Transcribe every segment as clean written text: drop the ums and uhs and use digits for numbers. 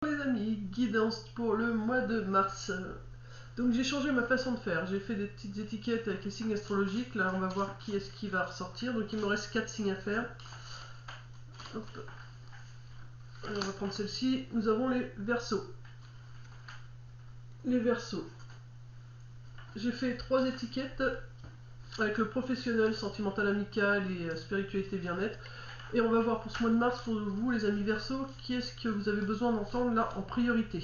les amis, guidance pour le mois de mars. Donc j'ai changé ma façon de faire, j'ai fait des petites étiquettes avec les signes astrologiques, là on va voir qui est-ce qui va ressortir, donc il me reste 4 signes à faire. Hop. Alors, on va prendre celle-ci, nous avons les Verseaux. Les Verseaux. J'ai fait 3 étiquettes avec le professionnel, sentimental, amical et spiritualité bien-être. Et on va voir pour ce mois de mars, pour vous les amis Verseaux, qui est-ce que vous avez besoin d'entendre là en priorité.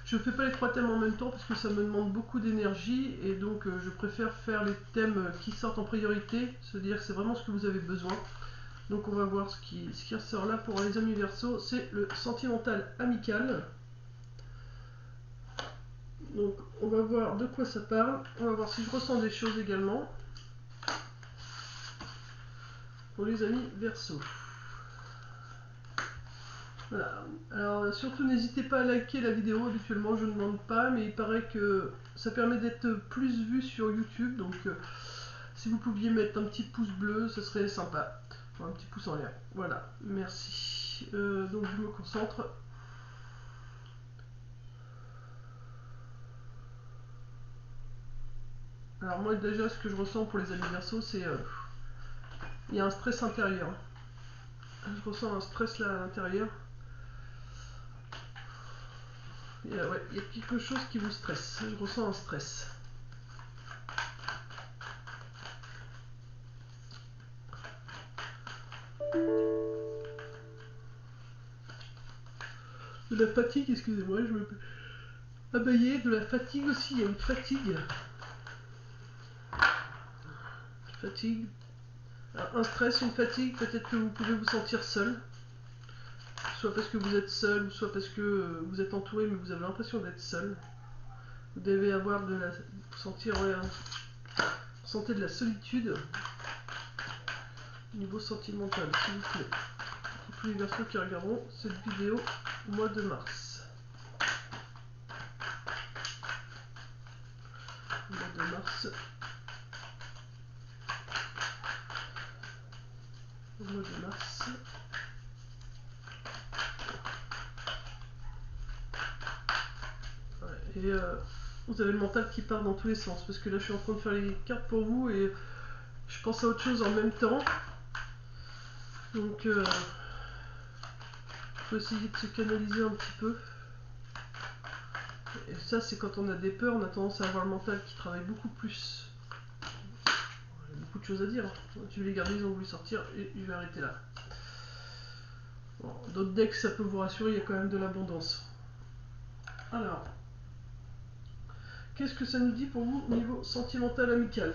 Je ne fais pas les 3 thèmes en même temps parce que ça me demande beaucoup d'énergie et donc je préfère faire les thèmes qui sortent en priorité, se dire que c'est vraiment ce que vous avez besoin. Donc on va voir ce qui ressort là pour les amis Verseaux, c'est le sentimental amical. Donc on va voir de quoi ça parle, on va voir si je ressens des choses également pour les amis Verseaux. Voilà. Alors surtout n'hésitez pas à liker la vidéo, habituellement je ne demande pas, mais il paraît que ça permet d'être plus vu sur YouTube, donc si vous pouviez mettre un petit pouce bleu, ce serait sympa. Enfin, un petit pouce en l'air. Voilà, merci. Donc je me concentre. Alors moi déjà ce que je ressens pour les amis Verseaux, c'est il y a un stress intérieur. Je ressens un stress là à l'intérieur. Il y a quelque chose qui vous stresse. Je ressens un stress. De la fatigue, excusez-moi, je me abailler, de la fatigue aussi, il y a une fatigue. Fatigue. Alors, un stress, une fatigue, peut-être que vous pouvez vous sentir seul. Soit parce que vous êtes seul, ou soit parce que vous êtes entouré, mais vous avez l'impression d'être seul. Vous devez avoir de la... sentir, ouais, sentez de la solitude. Au niveau sentimental, s'il vous plaît. Pour tous les Verseaux qui regarderont cette vidéo au mois de mars. Au mois de mars. Au mois de mars. Ouais, et vous avez le mental qui part dans tous les sens. Parce que là, je suis en train de faire les cartes pour vous et je pense à autre chose en même temps. Donc, faut essayer de se canaliser un petit peu. Et ça, c'est quand on a des peurs, on a tendance à avoir le mental qui travaille beaucoup plus. Il y a beaucoup de choses à dire. Tu veux les garder, ils ont voulu sortir et je vais arrêter là. Bon, d'autres decks, ça peut vous rassurer, il y a quand même de l'abondance. Alors, qu'est-ce que ça nous dit pour vous au niveau sentimental amical?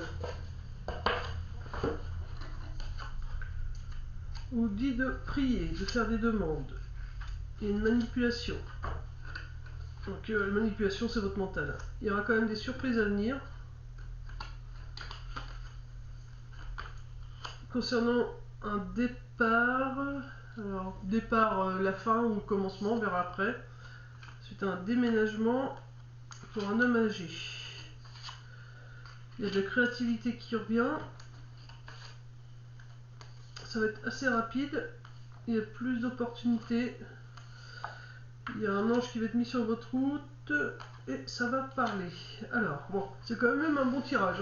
On vous dit de prier, de faire des demandes. Il y a une manipulation. Donc la manipulation, c'est votre mental. Il y aura quand même des surprises à venir. Concernant un départ, alors départ la fin ou le commencement, on verra après. C'est un déménagement pour un homme âgé. Il y a de la créativité qui revient. Ça va être assez rapide. Il y a plus d'opportunités. Il y a un ange qui va être mis sur votre route et ça va parler. Alors, bon, c'est quand même un bon tirage.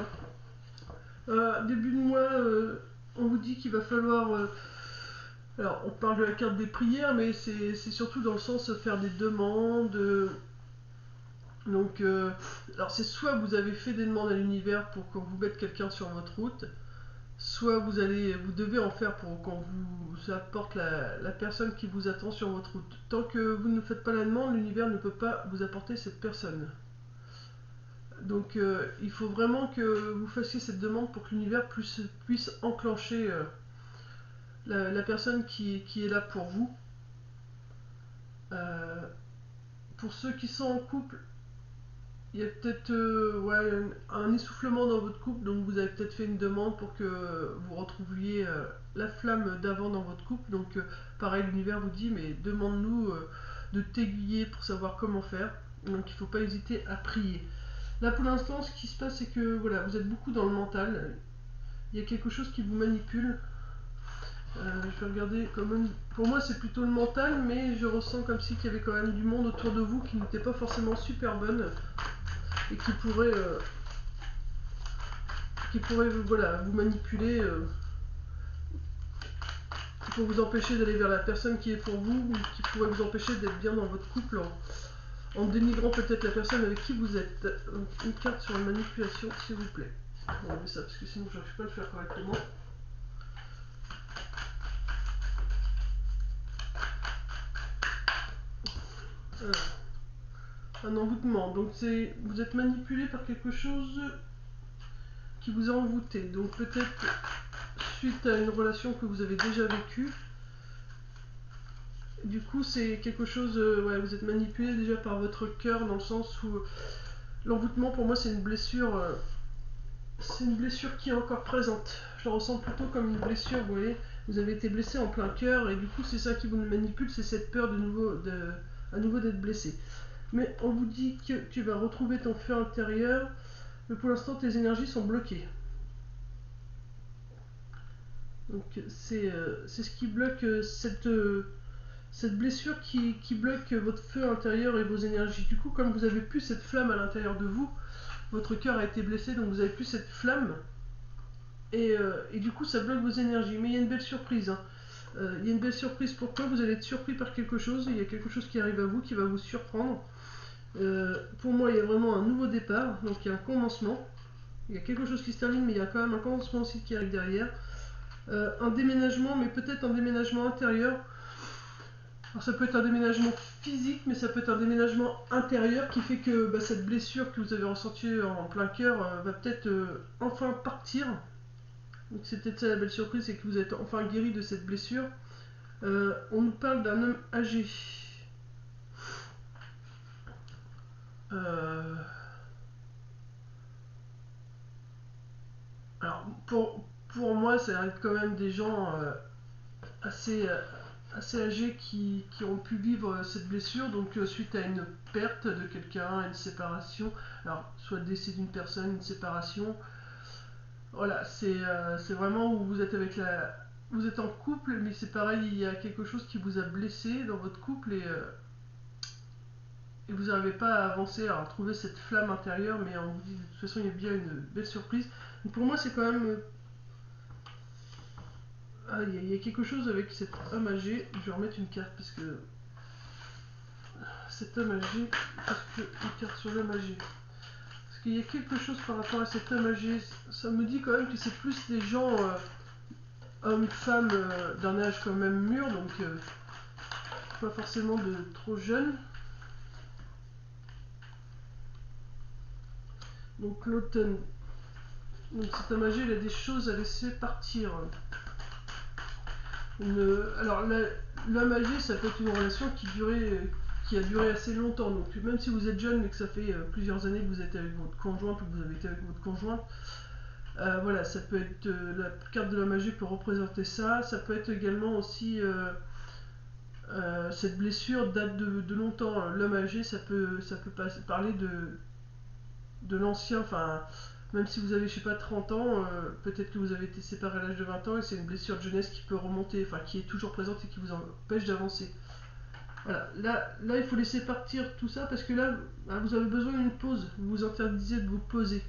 Hein. Début de mois, on vous dit qu'il va falloir... alors, on parle de la carte des prières, mais c'est surtout dans le sens de faire des demandes. Donc, alors c'est soit vous avez fait des demandes à l'univers pour qu'on vous mette quelqu'un sur votre route, soit vous devez en faire pour qu'on vous apporte la personne qui vous attend sur votre route. Tant que vous ne faites pas la demande, l'univers ne peut pas vous apporter cette personne. Donc il faut vraiment que vous fassiez cette demande pour que l'univers puisse enclencher la personne qui est là pour vous. Pour ceux qui sont en couple, il y a peut-être un essoufflement dans votre couple, donc vous avez peut-être fait une demande pour que vous retrouviez la flamme d'avant dans votre couple. Donc pareil, l'univers vous dit, mais demande-nous de t'aiguiller pour savoir comment faire. Donc il ne faut pas hésiter à prier. Là pour l'instant, ce qui se passe, c'est que voilà, vous êtes beaucoup dans le mental. Il y a quelque chose qui vous manipule. Je vais regarder comment. Pour moi, c'est plutôt le mental, mais je ressens comme si qu'il y avait quand même du monde autour de vous qui n'était pas forcément super bonne et qui pourrait voilà, vous manipuler pour vous empêcher d'aller vers la personne qui est pour vous, ou qui pourrait vous empêcher d'être bien dans votre couple en dénigrant peut-être la personne avec qui vous êtes. Une carte sur la manipulation, s'il vous plaît. On va enlever ça parce que sinon je n'arrive pas à le faire correctement. Alors, un envoûtement. Donc vous êtes manipulé par quelque chose qui vous a envoûté. Donc peut-être suite à une relation que vous avez déjà vécue. Du coup, c'est quelque chose, ouais, vous êtes manipulé déjà par votre cœur, dans le sens où l'envoûtement, pour moi, c'est une blessure qui est encore présente. Je la ressens plutôt comme une blessure, vous voyez. Vous avez été blessé en plein cœur, et du coup, c'est ça qui vous manipule, c'est cette peur à nouveau d'être blessé. Mais on vous dit que tu vas retrouver ton feu intérieur, mais pour l'instant, tes énergies sont bloquées. Donc, c'est ce qui bloque cette blessure qui bloque votre feu intérieur et vos énergies. Du coup, comme vous avez plus cette flamme à l'intérieur de vous, votre cœur a été blessé, donc vous avez plus cette flamme, et du coup ça bloque vos énergies. Mais il y a une belle surprise, hein. Il y a une belle surprise. Pourquoi? Vous allez être surpris par quelque chose, il y a quelque chose qui arrive à vous qui va vous surprendre. Pour moi, il y a vraiment un nouveau départ, donc il y a un commencement. Il y a quelque chose qui se termine, mais il y a quand même un commencement aussi qui arrive derrière. Un déménagement, mais peut-être un déménagement intérieur. Alors ça peut être un déménagement physique, mais ça peut être un déménagement intérieur qui fait que cette blessure que vous avez ressentie en plein cœur va peut-être enfin partir. Donc c'est peut-être ça la belle surprise, c'est que vous êtes enfin guéri de cette blessure. On nous parle d'un homme âgé. Euh, alors pour moi, ça reste quand même des gens assez, assez âgés qui ont pu vivre cette blessure, donc suite à une perte de quelqu'un, une séparation, alors soit le décès d'une personne, une séparation. Voilà, c'est vraiment où vous êtes vous êtes en couple, mais c'est pareil, il y a quelque chose qui vous a blessé dans votre couple, et vous n'arrivez pas à avancer, à retrouver cette flamme intérieure, mais on vous dit de toute façon il y a bien une belle surprise. Donc pour moi c'est quand même il y a quelque chose avec cet homme âgé. Je vais remettre une carte parce que cet homme âgé, parce que une carte sur l'homme âgé. Parce qu'il y a quelque chose par rapport à cet homme âgé. Ça me dit quand même que c'est plus des gens, hommes, femmes, d'un âge quand même mûr, donc pas forcément de trop jeunes. Donc l'automne. Donc cet homme âgé, il a des choses à laisser partir. Alors l'homme âgé, ça peut être une relation qui a duré assez longtemps. Donc même si vous êtes jeune, mais que ça fait plusieurs années que vous êtes avec votre conjointe ou que vous avez été avec votre conjointe, voilà, ça peut être la carte de l'homme âgé peut représenter ça. Ça peut être également aussi cette blessure date de longtemps. L'homme âgé, ça peut parler de l'ancien, enfin, même si vous avez, je sais pas, 30 ans, peut-être que vous avez été séparé à l'âge de 20 ans et c'est une blessure de jeunesse qui peut remonter, enfin, qui est toujours présente et qui vous empêche d'avancer. Voilà, là, il faut laisser partir tout ça parce que là, vous avez besoin d'une pause. Vous vous interdisez de vous poser.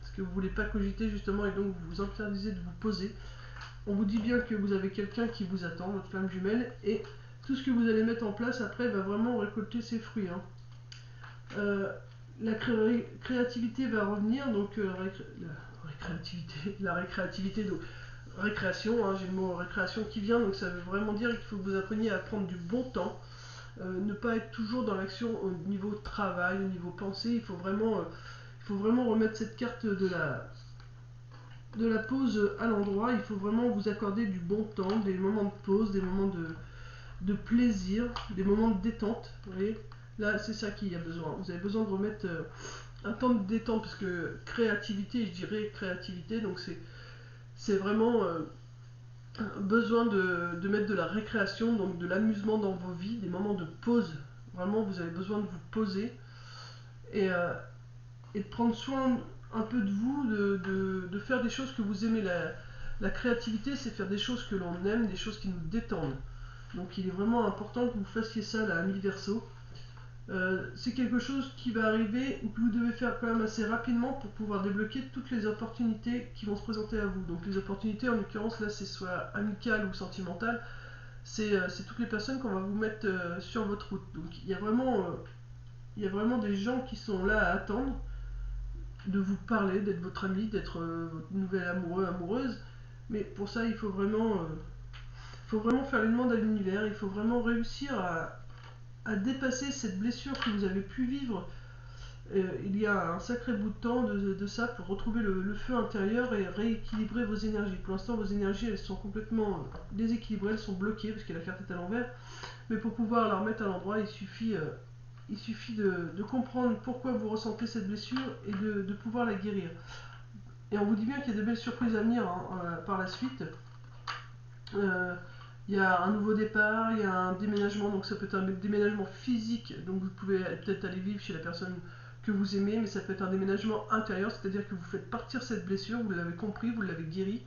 Parce que vous voulez pas cogiter justement et donc vous vous interdisez de vous poser. On vous dit bien que vous avez quelqu'un qui vous attend, votre flamme jumelle, et tout ce que vous allez mettre en place après va vraiment récolter ses fruits, hein. Euh, la créativité va revenir, donc la récréativité, donc récréation, hein, j'ai le mot récréation qui vient, donc ça veut vraiment dire qu'il faut que vous appreniez à prendre du bon temps, ne pas être toujours dans l'action au niveau travail, au niveau pensée. Il faut vraiment remettre cette carte de la pause à l'endroit. Il faut vraiment vous accorder du bon temps, des moments de pause, des moments de plaisir, des moments de détente. Vous voyez, là c'est ça qu'il y a besoin. Vous avez besoin de remettre un temps de détente, parce que créativité, je dirais créativité, donc c'est vraiment besoin de mettre de la récréation, donc de l'amusement dans vos vies, des moments de pause. Vraiment, vous avez besoin de vous poser et, et de prendre soin un peu de vous, de faire des choses que vous aimez. La créativité, c'est faire des choses que l'on aime, des choses qui nous détendent. Donc il est vraiment important que vous fassiez ça, la ami Verseau. C'est quelque chose qui va arriver ou que vous devez faire quand même assez rapidement pour pouvoir débloquer toutes les opportunités qui vont se présenter à vous. Donc les opportunités, en l'occurrence là, c'est soit amicales ou sentimentales, c'est toutes les personnes qu'on va vous mettre sur votre route. Donc il y a vraiment des gens qui sont là à attendre de vous parler, d'être votre ami, d'être votre nouvel amoureux, amoureuse. Mais pour ça, il faut vraiment faire les demandes à l'univers, il faut vraiment réussir à dépasser cette blessure que vous avez pu vivre il y a un sacré bout de temps de ça pour retrouver le feu intérieur et rééquilibrer vos énergies. Pour l'instant, vos énergies, elles sont complètement déséquilibrées, elles sont bloquées parce que la carte est à l'envers. Mais pour pouvoir la remettre à l'endroit, il suffit de comprendre pourquoi vous ressentez cette blessure et de pouvoir la guérir. Et on vous dit bien qu'il y a de belles surprises à venir par la suite. Il y a un nouveau départ, il y a un déménagement, donc ça peut être un déménagement physique, donc vous pouvez peut-être aller vivre chez la personne que vous aimez, mais ça peut être un déménagement intérieur, c'est-à-dire que vous faites partir cette blessure, vous l'avez compris, vous l'avez guérie.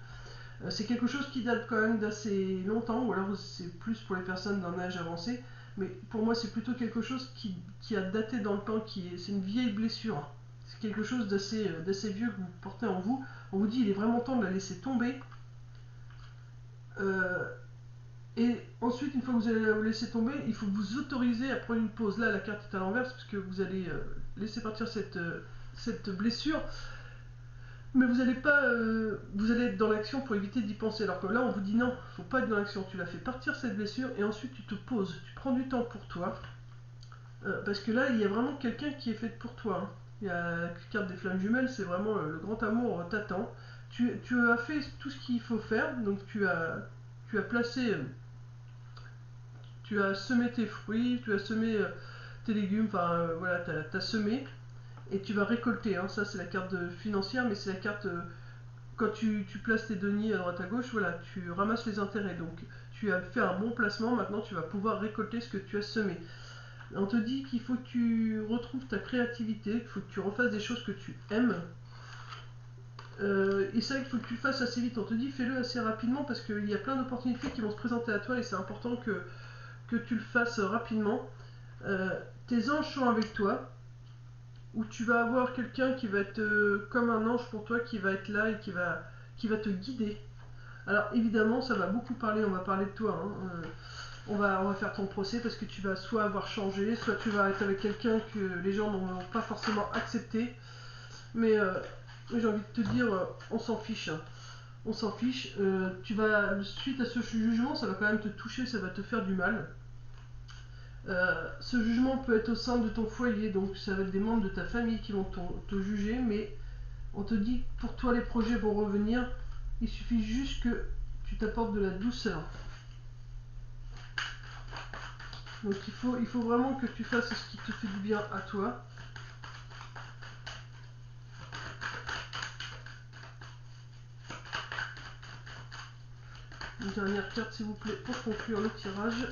C'est quelque chose qui date quand même d'assez longtemps, ou alors c'est plus pour les personnes d'un âge avancé, mais pour moi c'est plutôt quelque chose qui a daté dans le temps, c'est une vieille blessure. C'est quelque chose d'assez vieux que vous portez en vous. On vous dit il est vraiment temps de la laisser tomber. Et ensuite, une fois que vous allez la laisser tomber, il faut vous autoriser à prendre une pause. Là, la carte est à l'envers parce que vous allez laisser partir cette blessure. Mais vous allez pas, vous allez être dans l'action pour éviter d'y penser. Alors que là, on vous dit non, faut pas être dans l'action. Tu la fais partir cette blessure et ensuite tu te poses. Tu prends du temps pour toi. Parce que là, il y a vraiment quelqu'un qui est fait pour toi. Hein. Il y a la carte des flammes jumelles, c'est vraiment le grand amour t'attend. Tu as fait tout ce qu'il faut faire. Donc tu as placé... tu as semé tes fruits, tu as semé tes légumes, enfin voilà, tu as semé et tu vas récolter. Hein. Ça, c'est la carte financière, mais c'est la carte quand tu places tes deniers à droite à gauche, voilà, tu ramasses les intérêts. Donc, tu as fait un bon placement, maintenant tu vas pouvoir récolter ce que tu as semé. On te dit qu'il faut que tu retrouves ta créativité, qu'il faut que tu refasses des choses que tu aimes. Et c'est vrai qu'il faut que tu le fasses assez vite. On te dit fais-le assez rapidement parce qu'il y a plein d'opportunités qui vont se présenter à toi et c'est important que tu le fasses rapidement. Tes anges sont avec toi, où tu vas avoir quelqu'un qui va être comme un ange pour toi, qui va être là et qui va te guider. Alors évidemment, ça va beaucoup parler, on va parler de toi. Hein. On va faire ton procès parce que tu vas soit avoir changé, soit tu vas être avec quelqu'un que les gens n'ont pas forcément accepté. Mais j'ai envie de te dire, on s'en fiche. Hein. On s'en fiche. Suite à ce jugement, ça va quand même te toucher, ça va te faire du mal. Ce jugement peut être au sein de ton foyer, donc ça va être des membres de ta famille qui vont te juger, mais on te dit pour toi les projets vont revenir, il suffit juste que tu t'apportes de la douceur. Donc il faut vraiment que tu fasses ce qui te fait du bien à toi. Une dernière carte s'il vous plaît pour conclure le tirage.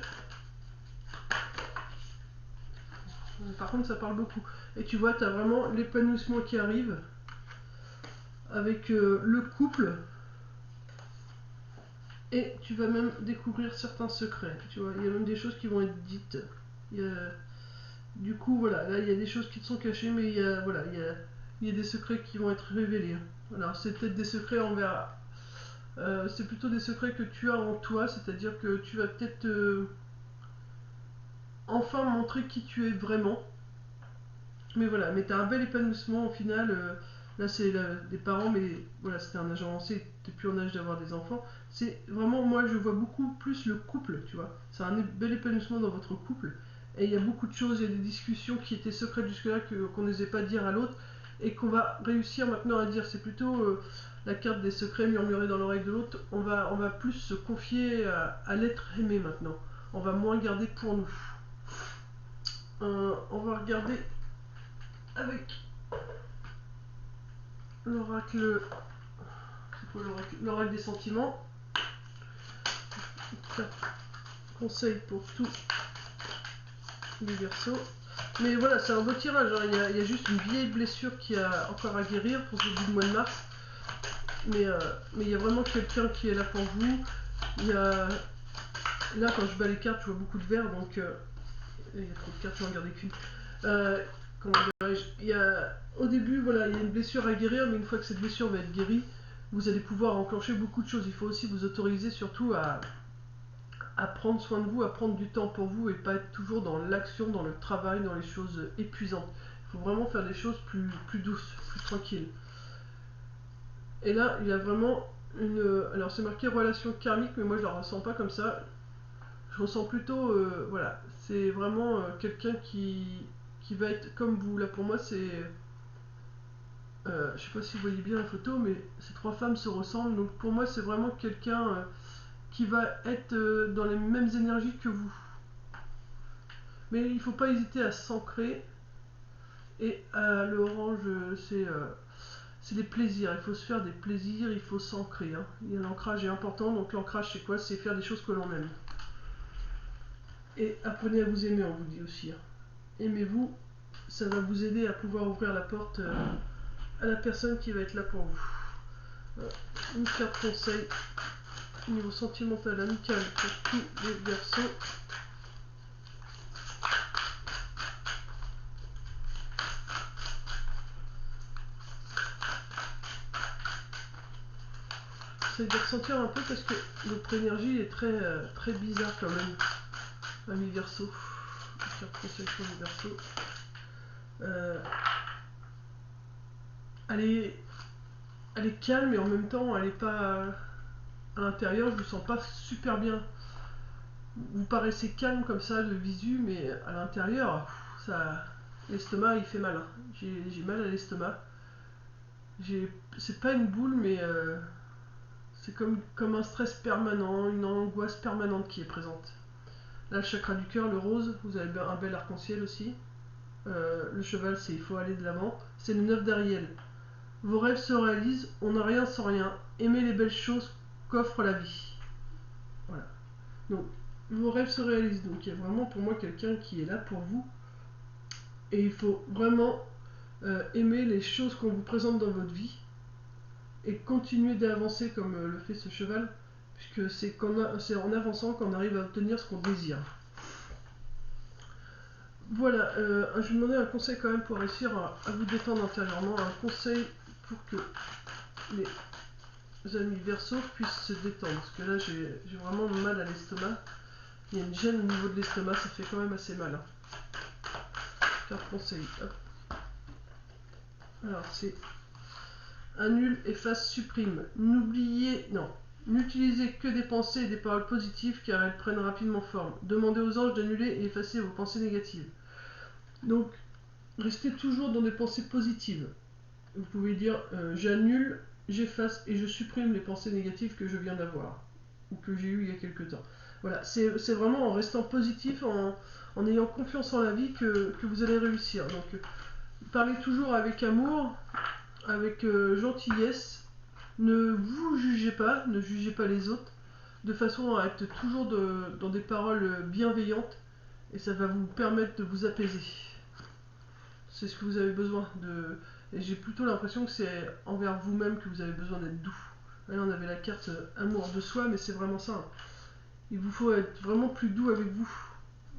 Par contre ça parle beaucoup. Et tu vois, tu as vraiment l'épanouissement qui arrive avec le couple. Et tu vas même découvrir certains secrets. Tu vois, il y a même des choses qui vont être dites. Du coup, voilà, là il y a des choses qui te sont cachées, mais il y a des secrets qui vont être révélés. Alors c'est peut-être des secrets envers... c'est plutôt des secrets que tu as en toi, c'est-à-dire que tu vas peut-être enfin montrer qui tu es vraiment. Mais voilà, mais tu as un bel épanouissement au final. Là c'est des parents, mais voilà, c'était un âge avancé, tu n'es plus en âge d'avoir des enfants. C'est vraiment, moi je vois beaucoup plus le couple, tu vois. C'est un bel épanouissement dans votre couple. Et il y a beaucoup de choses, il y a des discussions qui étaient secrètes jusque-là qu'on n'osait pas dire à l'autre et qu'on va réussir maintenant à dire. C'est plutôt la carte des secrets murmurés dans l'oreille de l'autre. On va plus se confier à l'être aimé maintenant. On va moins garder pour nous. On va regarder avec l'oracle. C'est quoi l'oracle? L'oracle des sentiments. Conseil pour tous les Verseaux. Mais voilà, c'est un beau tirage. Hein. Il y a juste une vieille blessure qui a encore à guérir pour ce début de mois de mars. mais il y a vraiment quelqu'un qui est là pour vous. Il y a... Là, quand je bats les cartes, je vois beaucoup de verre, donc il y a trop de cartes, je vais en garder qu'une. Comment dirais-je, au début, voilà, il y a une blessure à guérir, mais une fois que cette blessure va être guérie, vous allez pouvoir enclencher beaucoup de choses. Il faut aussi vous autoriser surtout à prendre soin de vous, à prendre du temps pour vous et pas être toujours dans l'action, dans le travail, dans les choses épuisantes. Il faut vraiment faire des choses plus douces, plus tranquilles. Et là, il y a vraiment une... Alors c'est marqué relation karmique, mais moi je la ressens pas comme ça. Je ressens plutôt, voilà, c'est vraiment quelqu'un qui va être comme vous. Là pour moi c'est... je sais pas si vous voyez bien la photo, mais ces trois femmes se ressemblent. Donc pour moi c'est vraiment quelqu'un qui va être dans les mêmes énergies que vous. Mais il ne faut pas hésiter à s'ancrer. Et l'orange, c'est des plaisirs. Il faut se faire des plaisirs, il faut s'ancrer. Hein. L'ancrage est important. Donc l'ancrage, c'est quoi? C'est faire des choses que l'on aime. Et apprenez à vous aimer, on vous dit aussi. Hein. Aimez-vous, ça va vous aider à pouvoir ouvrir la porte à la personne qui va être là pour vous. Une carte conseil, niveau sentimental, amical, pour tous les Verseaux. Essayez de ressentir un peu parce que votre énergie est très bizarre quand même. Ami Verseau. Carte conseil pour les Verseaux. Elle est calme et en même temps elle est pas à l'intérieur, je vous sens pas super bien. Vous paraissez calme comme ça de visu, mais à l'intérieur, l'estomac il fait mal. Hein. J'ai mal à l'estomac. C'est pas une boule, mais c'est comme un stress permanent, une angoisse permanente qui est présente. Là, le chakra du cœur, le rose, vous avez un bel arc-en-ciel aussi. Le cheval, c'est il faut aller de l'avant. C'est le 9 d'Ariel. Vos rêves se réalisent, on n'a rien sans rien. Aimez les belles choses qu'offre la vie. Voilà. Donc, vos rêves se réalisent. Donc, il y a vraiment pour moi quelqu'un qui est là pour vous. Et il faut vraiment aimer les choses qu'on vous présente dans votre vie. Et continuer d'avancer comme le fait ce cheval. Puisque c'est en avançant qu'on arrive à obtenir ce qu'on désire. Voilà, je vais vous demander un conseil quand même pour réussir à vous détendre intérieurement. Un conseil pour que les amis Verseau puissent se détendre. Parce que là, j'ai vraiment mal à l'estomac. Il y a une gêne au niveau de l'estomac, ça fait quand même assez mal. Hein. Carte conseil. Hop. Alors, c'est annule, efface, supprime. N'utilisez que des pensées et des paroles positives car elles prennent rapidement forme. Demandez aux anges d'annuler et effacer vos pensées négatives. Donc, restez toujours dans des pensées positives. Vous pouvez dire j'annule, j'efface et je supprime les pensées négatives que je viens d'avoir ou que j'ai eues il y a quelque temps. Voilà, c'est vraiment en restant positif, en ayant confiance en la vie que vous allez réussir. Donc, parlez toujours avec amour, avec gentillesse. Ne vous jugez pas, ne jugez pas les autres, de façon à être toujours dans des paroles bienveillantes et ça va vous permettre de vous apaiser. C'est ce que vous avez besoin de. Et j'ai plutôt l'impression que c'est envers vous-même que vous avez besoin d'être doux. Là, on avait la carte amour de soi, mais c'est vraiment ça. Hein. Il vous faut être vraiment plus doux avec vous.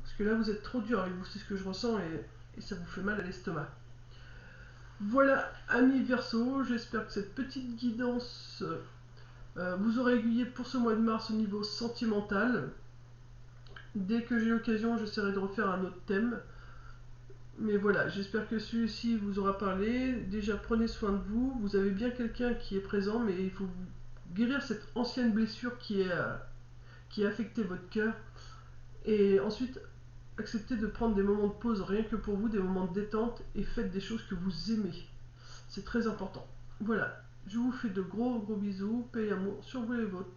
Parce que là, vous êtes trop dur avec vous, c'est ce que je ressens et ça vous fait mal à l'estomac. Voilà, amis Verseau, j'espère que cette petite guidance vous aura aiguillé pour ce mois de mars au niveau sentimental. Dès que j'ai l'occasion, j'essaierai de refaire un autre thème. Mais voilà, j'espère que celui-ci vous aura parlé. Déjà, prenez soin de vous. Vous avez bien quelqu'un qui est présent, mais il faut guérir cette ancienne blessure qui a affecté votre cœur. Et ensuite, acceptez de prendre des moments de pause rien que pour vous, des moments de détente, et faites des choses que vous aimez. C'est très important. Voilà, je vous fais de gros bisous, paix et amour sur vous et vôtres.